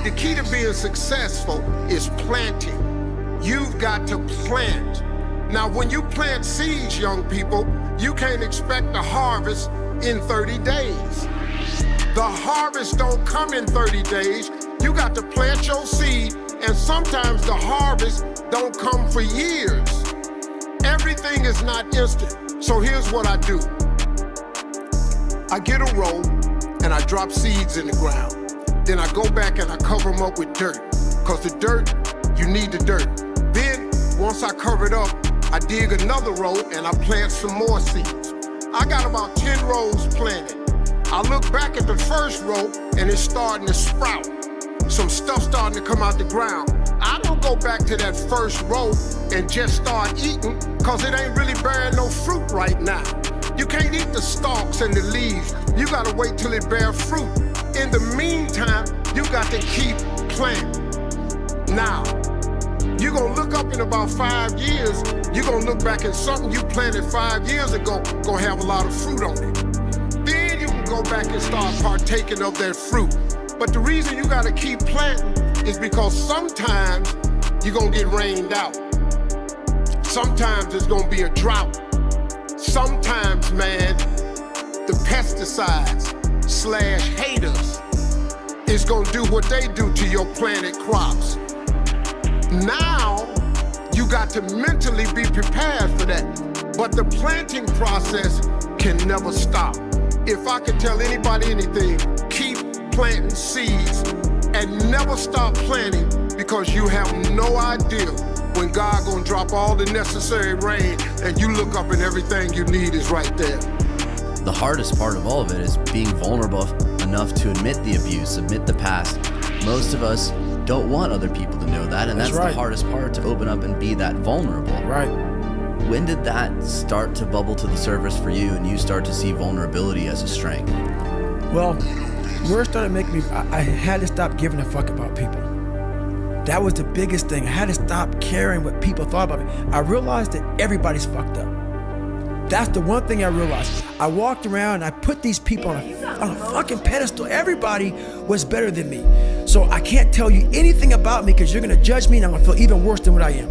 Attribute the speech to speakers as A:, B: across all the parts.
A: The key to being successful is planting. You've got to plant. Now, when you plant seeds, young people, you can't expect a harvest in 30 days. The harvest don't come in 30 days. You got to plant your seed, and sometimes the harvest don't come for years. Everything is not instant. So here's what I do. I get a row and I drop seeds in the ground. Then I go back and I cover them up with dirt. Cause the dirt, you need the dirt. Then, once I cover it up, I dig another row and I plant some more seeds. I got about 10 rows planted. I look back at the first row and it's starting to sprout. Some stuff starting to come out the ground. I don't go back to that first row and just start eating, cause it ain't really bearing no fruit right now. You can't eat the stalks and the leaves. You gotta wait till it bears fruit. In the meantime, you got to keep planting. Now, you're gonna look up in about 5 years, you're gonna look back at something you planted 5 years ago, gonna have a lot of fruit on it. Then you can go back and start partaking of that fruit. But the reason you gotta keep planting is because sometimes you're gonna get rained out. Sometimes it's gonna be a drought. Sometimes, man, the pesticides / haters is gonna do what they do to your planted crops. Now, you got to mentally be prepared for that. But the planting process can never stop. If I could tell anybody anything, keep planting seeds and never stop planting, because you have no idea when God gonna drop all the necessary rain and you look up and everything you need is right there.
B: The hardest part of all of it is being vulnerable enough to admit the abuse, admit the past. Most of us don't want other people to know that, and that's
C: right.
B: The hardest part, to open up and be that vulnerable.
C: Right.
B: When did that start to bubble to the surface for you and you start to see vulnerability as a strength?
C: Well, where it started making me, I had to stop giving a fuck about people. That was the biggest thing. I had to stop caring what people thought about me. I realized that everybody's fucked up. That's the one thing I realized. I walked around and I put these people on a fucking pedestal. Everybody was better than me. So I can't tell you anything about me because you're gonna judge me and I'm gonna feel even worse than what I am.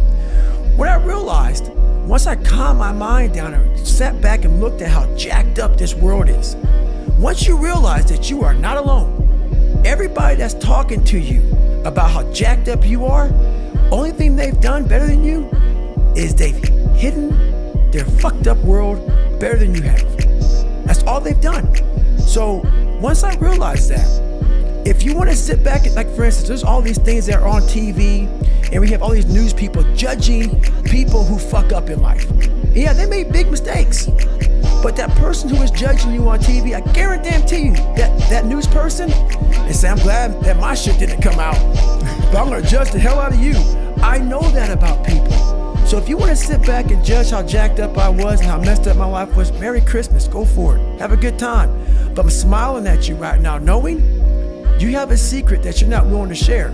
C: What I realized, once I calmed my mind down and sat back and looked at how jacked up this world is, once you realize that you are not alone, everybody that's talking to you about how jacked up you are, only thing they've done better than you is they've hidden their fucked up world better than you have. That's all they've done. So once I realized that, if you want to sit back and, like, for instance, there's all these things that are on TV and we have all these news people judging people who fuck up in life. Yeah, they made big mistakes. But that person who is judging you on TV, I guarantee you that news person, and say, I'm glad that my shit didn't come out, but I'm gonna judge the hell out of you. I know that about people. So if you want to sit back and judge how jacked up I was and how messed up my life was, Merry Christmas, go for it. Have a good time. But I'm smiling at you right now, knowing you have a secret that you're not willing to share.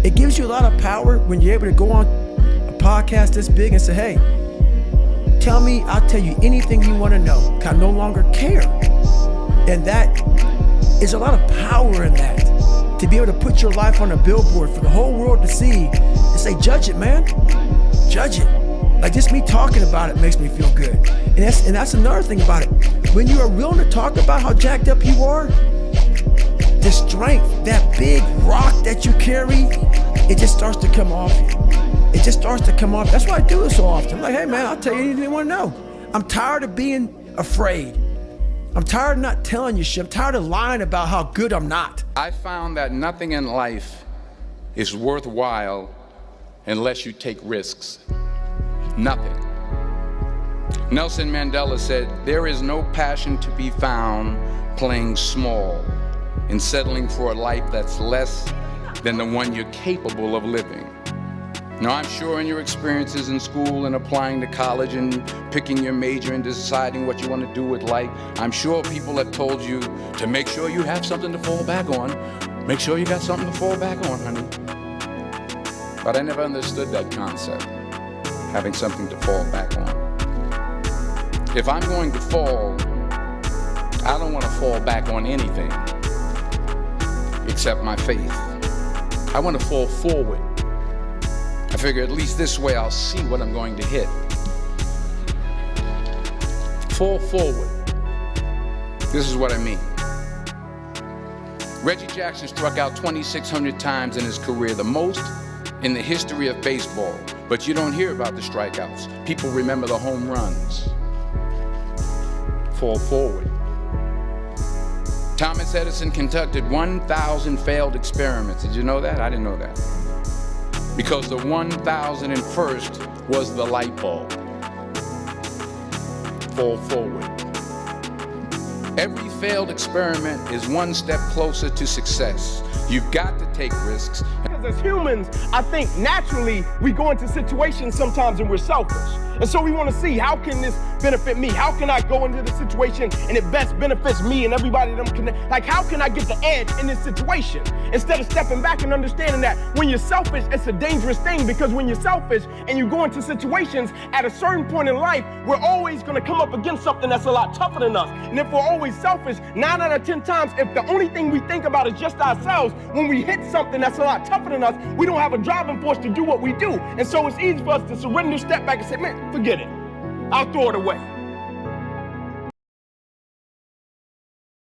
C: It gives you a lot of power when you're able to go on a podcast this big and say, hey, tell me, I'll tell you anything you want to know, because I no longer care. And that is a lot of power in that, to be able to put your life on a billboard for the whole world to see and say, judge it, man. Judge it. Like, just me talking about it makes me feel good. And that's another thing about it. When you are willing to talk about how jacked up you are, the strength, that big rock that you carry, it just starts to come off you. It just starts to come off. That's why I do it so often. Like, hey man, I'll tell you anything you want to know. I'm tired of being afraid. I'm tired of not telling you shit. I'm tired of lying about how good I'm not.
D: I found that nothing in life is worthwhile unless you take risks. Nothing. Nelson Mandela said, there is no passion to be found playing small and settling for a life that's less than the one you're capable of living. Now, I'm sure in your experiences in school and applying to college and picking your major and deciding what you want to do with life, I'm sure people have told you to make sure you have something to fall back on. Make sure you got something to fall back on, honey. But I never understood that concept, having something to fall back on. If I'm going to fall, I don't want to fall back on anything except my faith. I want to fall forward. I figure at least this way I'll see what I'm going to hit. Fall forward. This is what I mean. Reggie Jackson struck out 2,600 times in his career, the most in the history of baseball. But you don't hear about the strikeouts. People remember the home runs. Fall forward. Thomas Edison conducted 1,000 failed experiments. Did you know that? I didn't know that. Because the 1,001st was the light bulb. Fall forward. Every failed experiment is one step closer to success. You've got to take risks.
E: Because as humans, I think naturally we go into situations sometimes and we're selfish. And so we want to see, how can this benefit me? How can I go into the situation and it best benefits me and everybody that I'm connected? Like, how can I get the edge in this situation? Instead of stepping back and understanding that when you're selfish, it's a dangerous thing, because when you're selfish and you go into situations at a certain point in life, we're always going to come up against something that's a lot tougher than us. And if we're always selfish, 9 out of 10 times, if the only thing we think about is just ourselves, when we hit something that's a lot tougher than us, we don't have a driving force to do what we do. And so it's easy for us to surrender, step back and say, man, forget it. I'll throw it away.